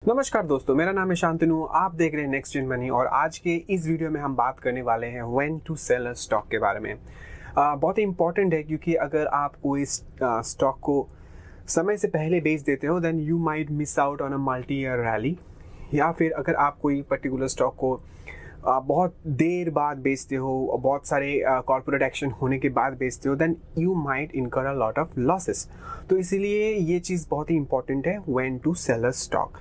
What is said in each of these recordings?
नमस्कार दोस्तों, मेरा नाम है शांतनु। आप देख रहे हैं नेक्स्ट जेन मनी और आज के इस वीडियो में हम बात करने वाले हैं when to sell a stock के बारे में। बहुत ही इंपॉर्टेंट है क्योंकि अगर आप कोई स्टॉक को समय से पहले बेच देते हो then you might miss out on a multi year rally, या फिर अगर आप कोई पर्टिकुलर स्टॉक को बहुत देर बाद बेचते हो, बहुत सारे कॉर्पोरेट एक्शन होने के बाद बेचते हो, देन यू माइट इनकर अ लॉट ऑफ लॉसेस। तो इसीलिए ये चीज़ बहुत ही इंपॉर्टेंट है when to sell a stock.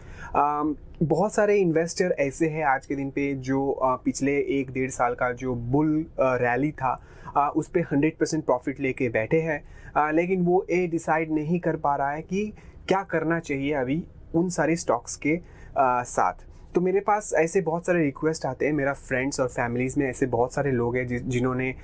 बहुत सारे इन्वेस्टर ऐसे हैं आज के दिन पे जो पिछले 1-1.5 साल का जो बुल रैली था उस पर 100% प्रॉफिट लेके बैठे हैं, लेकिन वो ये डिसाइड नहीं कर पा रहा है कि क्या करना चाहिए अभी उन सारे स्टॉक्स के साथ। तो मेरे पास ऐसे बहुत सारे रिक्वेस्ट आते हैं, मेरा फ्रेंड्स और फैमिलीज़ में ऐसे बहुत सारे लोग हैं जिन्होंने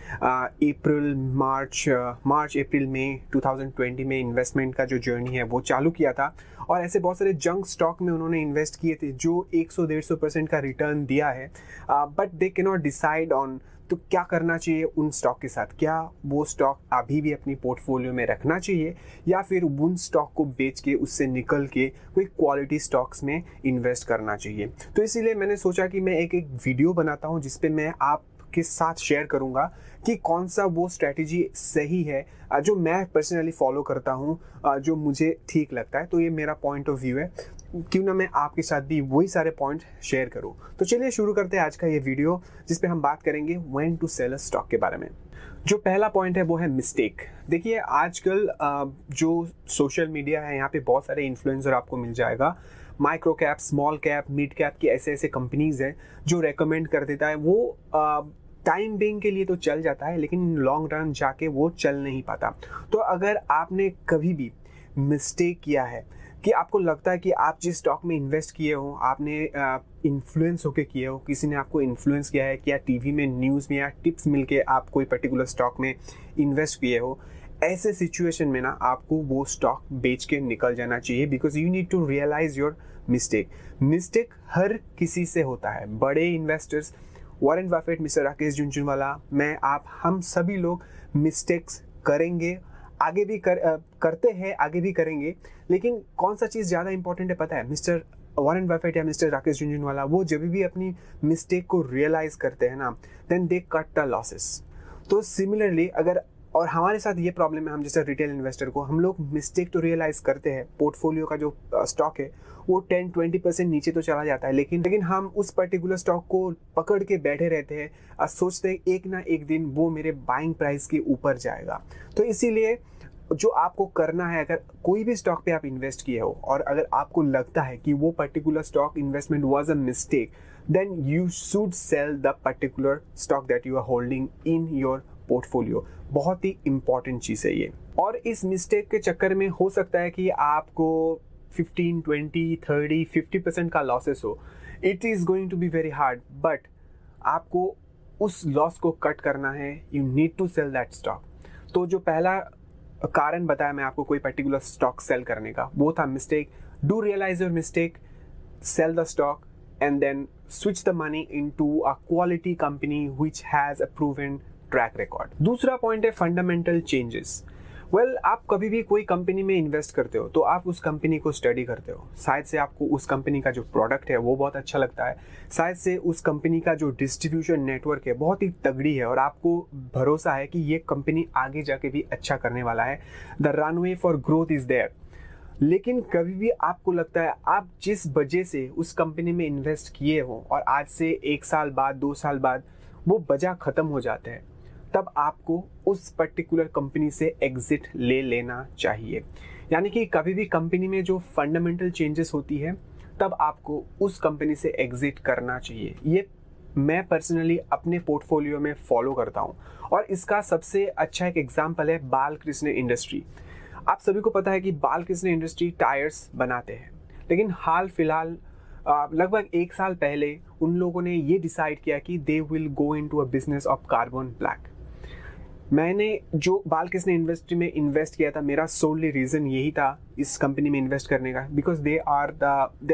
मार्च अप्रैल मई 2020 में इन्वेस्टमेंट का जो जर्नी है वो चालू किया था, और ऐसे बहुत सारे जंक स्टॉक में उन्होंने इन्वेस्ट किए थे जो 100-150% का रिटर्न दिया है, but they can not decide on तो क्या करना चाहिए उन स्टॉक के साथ। क्या वो स्टॉक अभी भी अपनी पोर्टफोलियो में रखना चाहिए या फिर उन स्टॉक को बेच के उससे निकल के कोई क्वालिटी स्टॉक्स में इन्वेस्ट करना चाहिए। तो इसीलिए मैंने सोचा कि मैं एक वीडियो बनाता हूं जिस पे मैं आपके साथ शेयर करूंगा कि कौन सा वो स्ट्रैटेजी सही है जो मैं पर्सनली फॉलो करता हूं, जो मुझे ठीक लगता है। तो ये मेरा पॉइंट ऑफ व्यू है, क्यों ना मैं आपके साथ भी वही सारे पॉइंट शेयर करूं। तो चलिए शुरू करते हैं आज का ये वीडियो जिस पे हम बात करेंगे when to sell a stock के बारे में। जो पहला पॉइंट है वो है मिस्टेक। देखिए आजकल जो सोशल मीडिया है यहाँ पे बहुत सारे इन्फ्लुएंसर आपको मिल जाएगा। Micro cap, small cap, mid cap की ऐसे कंपनीज हैं जो रेकमेंड कर देता है। वो टाइम बिंग के लिए तो चल जाता है लेकिन लॉन्ग रन जाके वो चल नहीं पाता। तो अगर आपने कभी भी मिस्टेक किया है कि आपको लगता है कि आप जिस स्टॉक में इन्वेस्ट किए हो आपने इन्फ्लुएंस होके किए हो, किसी ने आपको इन्फ्लुएंस किया है, क्या टीवी में न्यूज़ में या टिप्स मिलके आप कोई पर्टिकुलर स्टॉक में इन्वेस्ट किए हो, ऐसे सिचुएशन में ना आपको वो स्टॉक बेच के निकल जाना चाहिए, because you need to realise your mistake हर किसी से होता है। बड़े investors, Warren Buffett, mister Rakesh Jhunjhunwala, मैं, आप, हम सभी लोग मिस्टेक्स करेंगे, आगे भी करते हैं, आगे भी करेंगे। लेकिन कौन सा चीज़ ज़्यादा इंपॉर्टेंट है पता है? मिस्टर वॉरेन बफेट या मिस्टर राकेश झुनझुनवाला वो जब भी अपनी मिस्टेक को रियलाइज करते हैं ना, then they cut the losses. तो सिमिलरली अगर, और हमारे साथ ये प्रॉब्लम है, हम जैसे रिटेल इन्वेस्टर को, हम लोग मिस्टेक तो रियलाइज करते हैं, पोर्टफोलियो का जो स्टॉक है वो 10-20% नीचे तो चला जाता है, लेकिन हम उस पर्टिकुलर स्टॉक को पकड़ के बैठे रहते हैं और सोचते हैं एक ना एक दिन वो मेरे बाइंग प्राइस के ऊपर जाएगा। तो इसीलिए जो आपको करना है, अगर कोई भी स्टॉक पे आप इन्वेस्ट किए हो और अगर आपको लगता है कि वो particular stock investment was a mistake, then you should sell the particular stock that you are holding in your portfolio. बहुत ही इंपॉर्टेंट चीज़ है ये। और इस मिस्टेक के चक्कर में हो सकता है कि आपको 15, 20, 30, 50% का लॉसेस हो। It is going to be very hard, but आपको उस लॉस को कट करना है। You need to sell that stock. तो जो पहला कारण बताया मैं आपको कोई पर्टिकुलर स्टॉक सेल करने का, वो था mistake. Do realize your mistake, sell the stock and then switch the money into a quality company which has a proven track record. दूसरा पॉइंट है फंडामेंटल चेंजेस। आप कभी भी कोई कंपनी में इन्वेस्ट करते हो तो आप उस कंपनी को स्टडी करते हो। शायद से आपको उस कंपनी का जो प्रोडक्ट है वो बहुत अच्छा लगता है, शायद से उस कंपनी का जो डिस्ट्रीब्यूशन नेटवर्क है बहुत ही तगड़ी है और आपको भरोसा है कि ये कंपनी आगे जाके भी अच्छा करने वाला है। The runway for growth is there. लेकिन कभी भी आपको लगता है आप जिस वजह से उस कंपनी में इन्वेस्ट किए हो और आज से 1 साल बाद, 2 साल बाद वो वजह ख़त्म हो जाते हैं, तब आपको उस पर्टिकुलर कंपनी से एग्जिट ले लेना चाहिए। यानी कि कभी भी कंपनी में जो फंडामेंटल चेंजेस होती है तब आपको उस कंपनी से एग्जिट करना चाहिए। ये मैं पर्सनली अपने पोर्टफोलियो में फॉलो करता हूँ और इसका सबसे अच्छा एक एग्जाम्पल है बालकृष्ण इंडस्ट्री। आप सभी को पता है कि बालकृष्ण इंडस्ट्री टायर्स बनाते हैं, लेकिन हाल फिलहाल लगभग 1 साल पहले उन लोगों ने ये डिसाइड किया कि they will go into a business of carbon black. मैंने जो बालकृष्ण इंडस्ट्री में इन्वेस्ट किया था, मेरा सोलली रीज़न यही था इस कंपनी में इन्वेस्ट करने का, because they are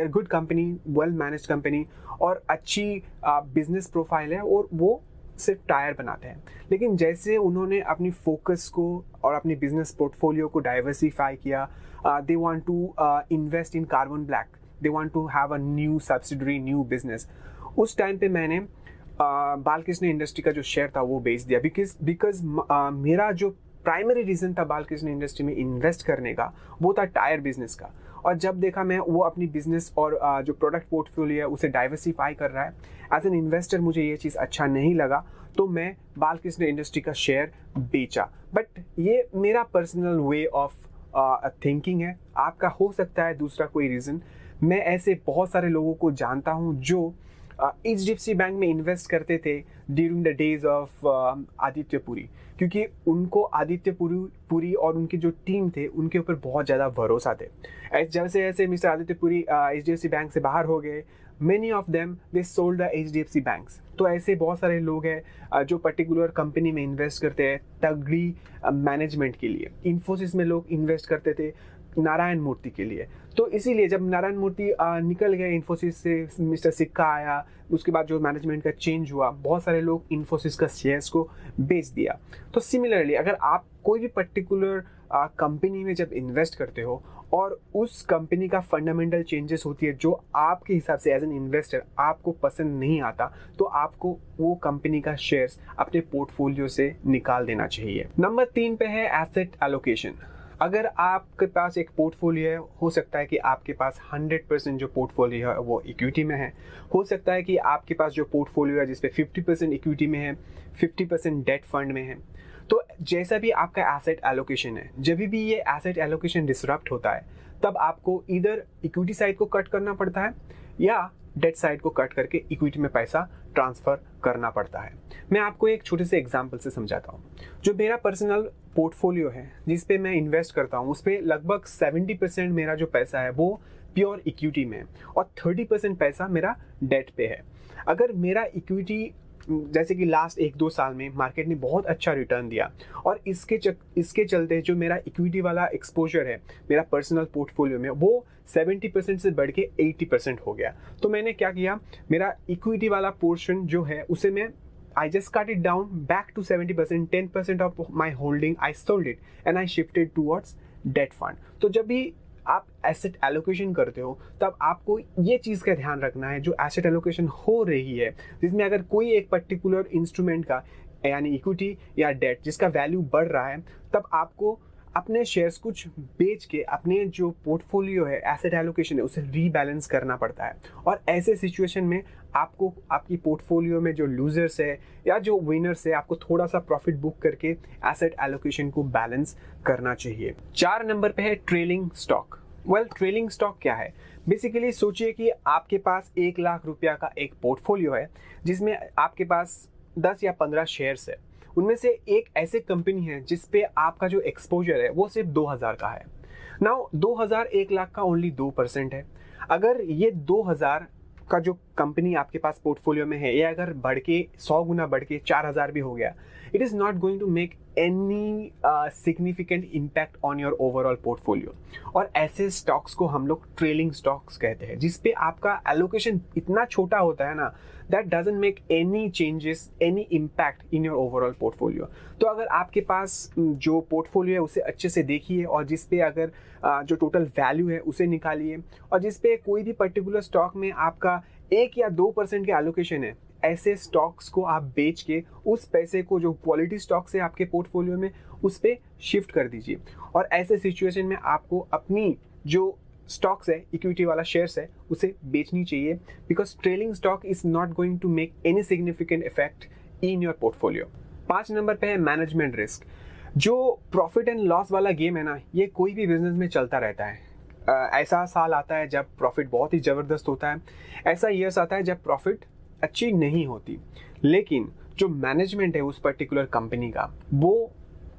good company, well managed company और अच्छी बिजनेस प्रोफाइल है और वो सिर्फ टायर बनाते हैं। लेकिन जैसे उन्होंने अपनी फोकस को और अपनी बिजनेस पोर्टफोलियो को डाइवर्सिफाई किया, they want to invest in carbon black, they want to have a new subsidiary, new business. उस टाइम पे मैंने बालकृष्ण इंडस्ट्री का जो शेयर था वो बेच दिया, बिकॉज मेरा जो प्राइमरी रीज़न था बालकृष्ण इंडस्ट्री में इन्वेस्ट करने का वो था टायर बिजनेस का। और जब देखा मैं वो अपनी बिजनेस और जो प्रोडक्ट पोर्टफोलियो है उसे डाइवर्सिफाई कर रहा है, एज एन इन्वेस्टर मुझे ये चीज़ अच्छा नहीं लगा, तो मैं बालकृष्ण इंडस्ट्री का शेयर बेचा। बट ये मेरा पर्सनल वे ऑफ थिंकिंग है, आपका हो सकता है दूसरा कोई रीज़न। मैं ऐसे बहुत सारे लोगों को जानता हूँ जो HDFC बैंक में इन्वेस्ट करते थे during the days of Aditya Puri, क्योंकि उनको आदित्य पुरी और उनकी जो टीम थे उनके ऊपर बहुत ज़्यादा भरोसा थे। जैसे जैसे mister Aditya Puri HDFC bank से बाहर हो गए, many of them they sold the HDFC banks. तो ऐसे बहुत सारे लोग हैं जो पर्टिकुलर कंपनी में इन्वेस्ट करते हैं तगड़ी मैनेजमेंट के लिए। इन्फोसिस में लोग इन्वेस्ट करते थे नारायण मूर्ति के लिए। तो इसीलिए जब नारायण मूर्ति निकल गए इन्फोसिस से, मिस्टर सिक्का आया, उसके बाद जो मैनेजमेंट का चेंज हुआ, बहुत सारे लोग इन्फोसिस का शेयर्स को बेच दिया। तो सिमिलरली अगर आप कोई भी पर्टिकुलर कंपनी में जब इन्वेस्ट करते हो और उस कंपनी का फंडामेंटल चेंजेस होती है जो आपके हिसाब से एज एन इन्वेस्टर आपको पसंद नहीं आता, तो आपको वो कंपनी का शेयर्स अपने पोर्टफोलियो से निकाल देना चाहिए। नंबर 3 पे है एसेट एलोकेशन। अगर आपके पास एक पोर्टफोलियो है, हो सकता है कि आपके पास 100% जो पोर्टफोलियो है वो इक्विटी में है, हो सकता है कि आपके पास जो पोर्टफोलियो है जिसपे 50% इक्विटी में है, 50% डेट फंड में है। तो जैसा भी आपका एसेट एलोकेशन है, जब भी ये एसेट एलोकेशन डिसरप्ट होता है तब आपको इधर इक्विटी साइड को कट करना पड़ता है या डेट साइड को कट करके इक्विटी में पैसा ट्रांसफ़र करना पड़ता है। मैं आपको एक छोटे से एग्जांपल से समझाता हूँ। जो मेरा पर्सनल पोर्टफोलियो है जिस पे मैं इन्वेस्ट करता हूँ, उस पर लगभग 70% मेरा जो पैसा है वो प्योर इक्विटी में है और 30% पैसा मेरा डेट पे है। अगर मेरा इक्विटी, जैसे कि लास्ट 1-2 साल में मार्केट ने बहुत अच्छा रिटर्न दिया और इसके चलते जो मेरा इक्विटी वाला एक्सपोजर है मेरा पर्सनल पोर्टफोलियो में वो 70% से बढ़ के 80% हो गया। तो मैंने क्या किया, मेरा इक्विटी वाला पोर्शन जो है उसे मैं I just cut it down back to 70%, 10% of my holding I sold it and I shifted towards debt fund। तो जब भी आप एसेट एलोकेशन करते हो तब आपको ये चीज़ का ध्यान रखना है, जो एसेट एलोकेशन हो रही है जिसमें अगर कोई एक पर्टिकुलर इंस्ट्रूमेंट का यानी इक्विटी या डेट जिसका वैल्यू बढ़ रहा है, तब आपको अपने शेयर्स कुछ बेच के अपने जो पोर्टफोलियो है, एसेट एलोकेशन है, उसे रीबैलेंस करना पड़ता है। और ऐसे सिचुएशन में आपको आपकी पोर्टफोलियो में जो लूजर्स है या जो विनर्स है, आपको थोड़ा सा प्रॉफिट बुक करके एसेट एलोकेशन को बैलेंस करना चाहिए। 4 नंबर पे है ट्रेलिंग स्टॉक। ट्रेलिंग स्टॉक क्या है? बेसिकली सोचिए कि आपके पास 1 लाख रुपया का एक पोर्टफोलियो है जिसमें आपके पास 10 या 15 शेयर्स है। उनमें से एक ऐसे कंपनी है जिस पे आपका जो एक्सपोजर है वो सिर्फ 2000 का है। नाउ 2000 1 लाख का ओनली 2% है। अगर ये 2000 का जो कंपनी आपके पास पोर्टफोलियो में है ये अगर बढ़ के 100 गुना बढ़ के 4000 भी हो गया, it is not going to make any significant impact on your overall portfolio. और ऐसे स्टॉक्स को हम लोग ट्रेलिंग स्टॉक्स कहते हैं, जिस पे आपका एलोकेशन इतना छोटा होता है ना, that doesn't make any changes, any impact in your overall portfolio. तो अगर आपके पास जो पोर्टफोलियो है उसे अच्छे से देखिए और जिस पे अगर जो टोटल वैल्यू है उसे निकालिए, और जिस पे कोई भी पर्टिकुलर स्टॉक में आपका 1 या 2% के एलोकेशन है, ऐसे स्टॉक्स को आप बेच के उस पैसे को जो क्वालिटी स्टॉक्स है आपके पोर्टफोलियो में उस पे शिफ्ट कर दीजिए। और ऐसे सिचुएशन में आपको अपनी जो स्टॉक्स है, इक्विटी वाला शेयर्स है, उसे बेचनी चाहिए, because trailing stock is not going to make any significant effect in your portfolio. 5 number पे है मैनेजमेंट रिस्क। जो प्रॉफिट एंड लॉस वाला गेम है ना, ये कोई भी बिजनेस में चलता रहता है। ऐसा साल आता है जब प्रॉफिट बहुत ही ज़बरदस्त होता है, ऐसा ईयर्स आता है जब प्रॉफिट अच्छी नहीं होती, लेकिन जो मैनेजमेंट है उस पर्टिकुलर कंपनी का, वो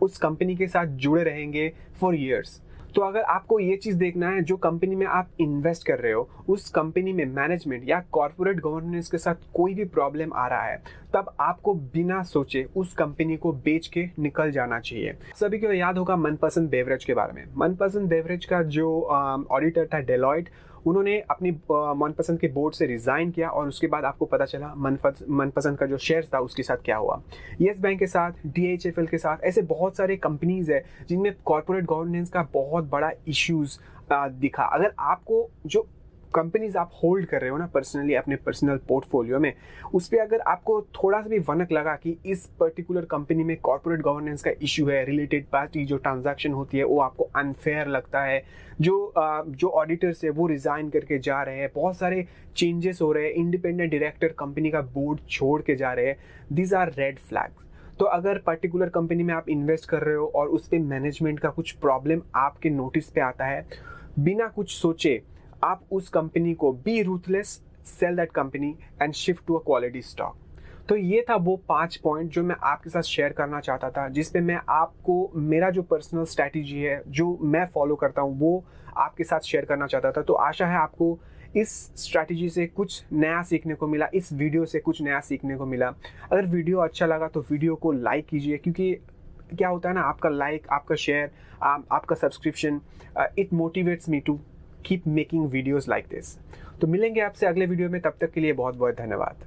उस कंपनी के साथ जुड़े रहेंगे फॉर ईयर्स। तो अगर आपको ये चीज़ देखना है, जो कंपनी में आप इन्वेस्ट कर रहे हो उस कंपनी में मैनेजमेंट या कॉर्पोरेट गवर्नेंस के साथ कोई भी प्रॉब्लम आ रहा है, तब आपको बिना सोचे उस कंपनी को बेच के निकल जाना चाहिए। सभी को याद होगा मनपसंद बेवरेज के बारे में। मनपसंद बेवरेज का जो ऑडिटर था डेलॉयट, उन्होंने अपनी मनपसंद के बोर्ड से रिज़ाइन किया और उसके बाद आपको पता चला मनपसंद का जो शेयर था उसके साथ क्या हुआ। येस बैंक के साथ, DHFL के साथ, ऐसे बहुत सारे कंपनीज है जिनमें कॉर्पोरेट गवर्नेंस का बहुत बड़ा इश्यूज दिखा। अगर आपको जो कंपनीज आप होल्ड कर रहे हो ना पर्सनली अपने पर्सनल पोर्टफोलियो में, उस पर अगर आपको थोड़ा सा भी वनक लगा कि इस पर्टिकुलर कंपनी में कॉर्पोरेट गवर्नेंस का इशू है, रिलेटेड पार्टी जो ट्रांजैक्शन होती है वो आपको अनफेयर लगता है, जो ऑडिटर्स है वो रिजाइन करके जा रहे हैं, बहुत सारे चेंजेस हो रहे हैं, इंडिपेंडेंट डायरेक्टर कंपनी का बोर्ड छोड़ के जा रहे हैं, दीज आर रेड फ्लैग्स। तो अगर पर्टिकुलर कंपनी में आप इन्वेस्ट कर रहे हो और उस पर मैनेजमेंट का कुछ प्रॉब्लम आपके नोटिस पे आता है, बिना कुछ सोचे आप उस कंपनी को be ruthless, sell that company and shift to a quality stock. तो ये था वो 5 पॉइंट जो मैं आपके साथ शेयर करना चाहता था, जिसपे मैं आपको मेरा जो पर्सनल स्ट्रैटेजी है जो मैं फॉलो करता हूँ वो आपके साथ शेयर करना चाहता था। तो आशा है आपको इस स्ट्रैटेजी से कुछ नया सीखने को मिला, इस वीडियो से कुछ नया सीखने को मिला। अगर वीडियो अच्छा लगा तो वीडियो को लाइक कीजिए, क्योंकि क्या होता है ना, आपका लाइक, आपका शेयर, आपका subscription, it motivates me to keep making videos like this. तो मिलेंगे आपसे अगले वीडियो में, तब तक के लिए बहुत बहुत धन्यवाद।